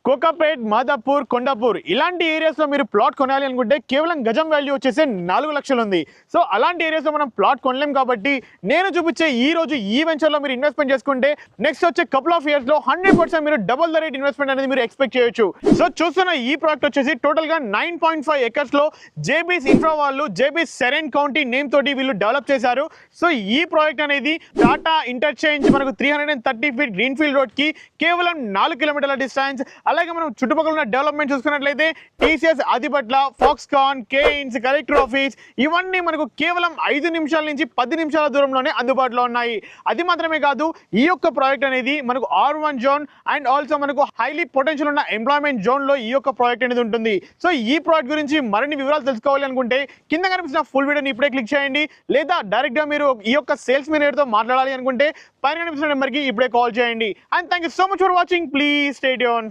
కోకాపేట్, మాదాపూర్, కొండాపూర్ ఇలాంటి ఏరియాస్‌లో మీరు ప్లాట్ కొనాలి అనుకుంటే కేవలం గజం వాల్యూ వచ్చేసి 4 లక్షలు ఉంది. సో అలాంటి ఏరియాస్‌లో మనం ప్లాట్ కొనలేం కాబట్టి నేను చూపించే ఈ రోజు ఈ వెంచర్‌లో మీరు ఇన్వెస్ట్‌మెంట్ చేసుకుంటే నెక్స్ట్ వచ్చే కపుల్ ఆఫ్ ఇయర్స్‌లో 100% మీరు డబుల్ ద రేట్ ఇన్వెస్ట్‌మెంట్ అనేది మీరు ఎక్స్‌పెక్ట్ చేయొచ్చు. సో చూస్తున్న ఈ ప్రాజెక్ట్ వచ్చేసి టోటల్‌గా 9.5 ఎకర్స్‌లో జేబీస్ ఇన్ఫ్రా వాళ్ళు జేబీస్ సెరెన్ కౌంటీ నేమ్ తోటి వీళ్ళు డెవలప్ చేశారు. సో ఈ ప్రాజెక్ట్ అనేది టాటా ఇంటర్చేంజ్ మనకు 330 ఫీట్ గ్రీన్‌ఫీల్డ్ రోడ్‌కి కేవలం 4 కిలోమీటర్ల డిస్టెన్స్. అలాగే మనం చుట్టుపక్కల ఉన్న డెవలప్మెంట్ చూసుకున్నట్లయితే TCS Adibatla, Foxconn, Kaynes, collector office ఇవన్నీ మనకు కేవలం 5 నిమిషాల నుంచి 10 నిమిషాల దూరంలోనే అందుబాటులో ఉన్నాయి. అది మాత్రమే కాదు, ఈ యొక్క ప్రాజెక్ట్ అనేది మనకు R1 జోన్ అండ్ ఆల్సో మనకు హైలీ పొటెన్షియల్ ఉన్న ఎంప్లాయ్మెంట్ జోన్లో ఈ యొక్క ప్రాజెక్ట్ అనేది ఉంటుంది. సో ఈ ప్రాజెక్ట్ గురించి మరిన్ని వివరాలు తెలుసుకోవాలి అనుకుంటే కింద కనిపిస్తున్న ఫుల్ వీడియోని ఇప్పుడే క్లిక్ చేయండి. లేదా డైరెక్ట్గా మీరు ఈ యొక్క సేల్స్ మేనేజర్తో మాట్లాడాలి అనుకుంటే పైన కనిపిస్తున్న నెంబర్కి ఇప్పుడే కాల్ చేయండి. And thank you so much for watching. Please stay tune.